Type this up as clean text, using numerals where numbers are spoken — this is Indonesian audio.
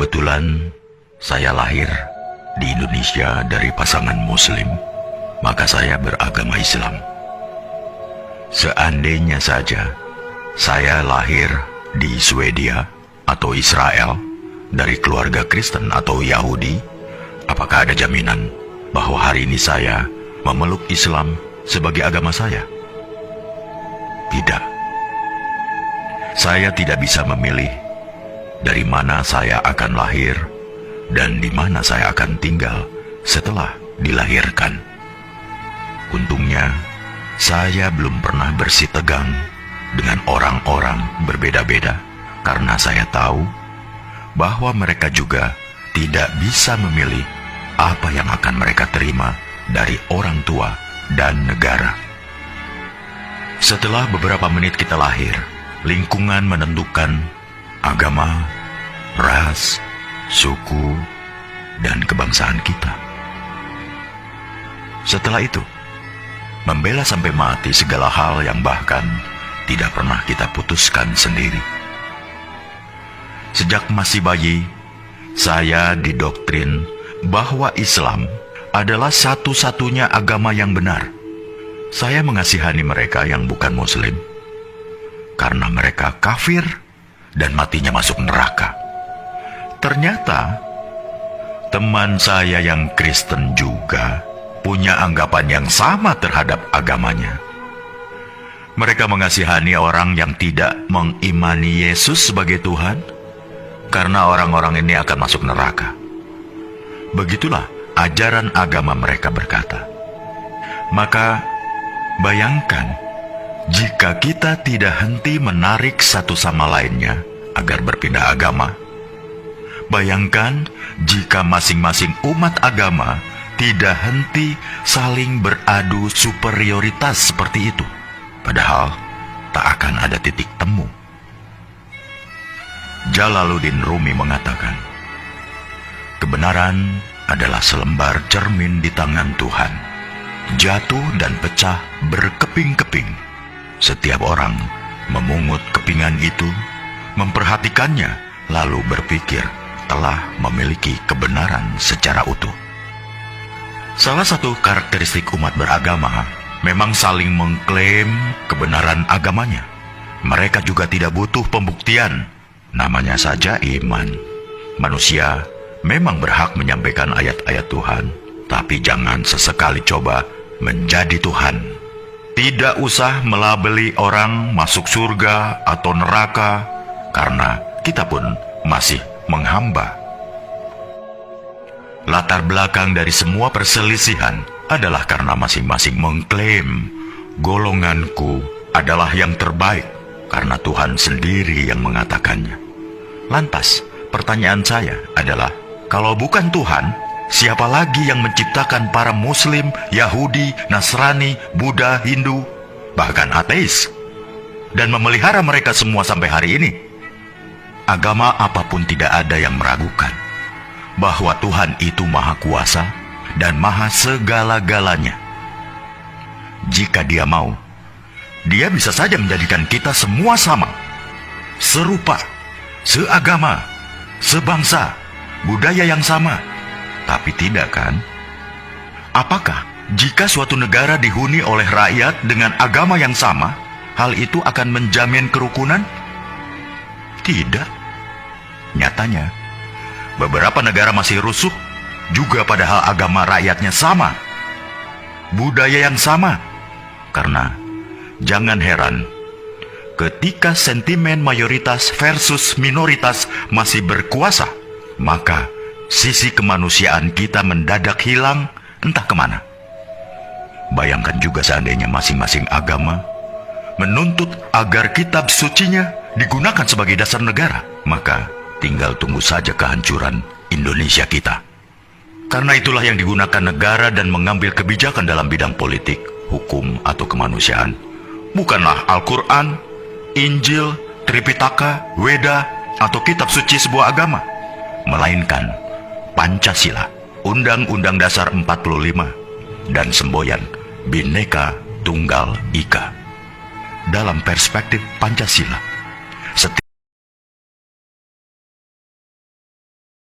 Kebetulan saya lahir di Indonesia dari pasangan Muslim, maka saya beragama Islam. Seandainya saja saya lahir di Swedia atau Israel dari keluarga Kristen atau Yahudi, apakah ada jaminan bahwa hari ini saya memeluk Islam sebagai agama saya? Tidak. Saya tidak bisa memilih dari mana saya akan lahir dan di mana saya akan tinggal setelah dilahirkan. Untungnya, saya belum pernah bersitegang dengan orang-orang berbeda-beda karena saya tahu bahwa mereka juga tidak bisa memilih apa yang akan mereka terima dari orang tua dan negara. Setelah beberapa menit kita lahir, lingkungan menentukan agama, ras, suku, dan kebangsaan kita. Setelah itu, membela sampai mati segala hal yang bahkan tidak pernah kita putuskan sendiri. Sejak masih bayi, saya didoktrin bahwa Islam adalah satu-satunya agama yang benar. Saya mengasihani mereka yang bukan Muslim, karena mereka kafir dan matinya masuk neraka. Ternyata, teman saya yang Kristen juga punya anggapan yang sama terhadap agamanya. Mereka mengasihani orang yang tidak mengimani Yesus sebagai Tuhan, karena orang-orang ini akan masuk neraka. Begitulah ajaran agama mereka berkata. Maka, bayangkan, jika kita tidak henti menarik satu sama lainnya agar berpindah agama. Bayangkan jika masing-masing umat agama tidak henti saling beradu superioritas seperti itu. Padahal tak akan ada titik temu. Jalaluddin Rumi mengatakan, kebenaran adalah selembar cermin di tangan Tuhan. Jatuh dan pecah berkeping-keping. Setiap orang memungut kepingan itu, memperhatikannya, lalu berpikir telah memiliki kebenaran secara utuh. Salah satu karakteristik umat beragama memang saling mengklaim kebenaran agamanya. Mereka juga tidak butuh pembuktian, namanya saja iman. Manusia memang berhak menyampaikan ayat-ayat Tuhan, tapi jangan sesekali coba menjadi Tuhan. Tidak usah melabeli orang masuk surga atau neraka, karena kita pun masih menghamba. Latar belakang dari semua perselisihan adalah karena masing-masing mengklaim golonganku adalah yang terbaik, karena Tuhan sendiri yang mengatakannya. Lantas, pertanyaan saya adalah, kalau bukan Tuhan, siapa lagi yang menciptakan para Muslim, Yahudi, Nasrani, Buddha, Hindu, bahkan ateis, dan memelihara mereka semua sampai hari ini? Agama apapun tidak ada yang meragukan bahwa Tuhan itu Maha Kuasa dan Maha Segala-galanya. Jika Dia mau, Dia bisa saja menjadikan kita semua sama, serupa, seagama, sebangsa, budaya yang sama. Tapi tidak kan? Apakah jika suatu negara dihuni oleh rakyat dengan agama yang sama, hal itu akan menjamin kerukunan? Tidak. Nyatanya, beberapa negara masih rusuh juga padahal agama rakyatnya sama, budaya yang sama. Karena jangan heran, ketika sentimen mayoritas versus minoritas masih berkuasa, maka sisi kemanusiaan kita mendadak hilang entah kemana. Bayangkan juga seandainya masing-masing agama menuntut agar kitab sucinya digunakan sebagai dasar negara, maka tinggal tunggu saja kehancuran Indonesia kita. Karena itulah yang digunakan negara dan mengambil kebijakan dalam bidang politik, hukum, atau kemanusiaan bukanlah Al-Quran, Injil, Tripitaka, Weda, atau kitab suci sebuah agama, melainkan Pancasila, Undang-Undang Dasar 45, dan semboyan Bhinneka Tunggal Ika. Dalam perspektif Pancasila,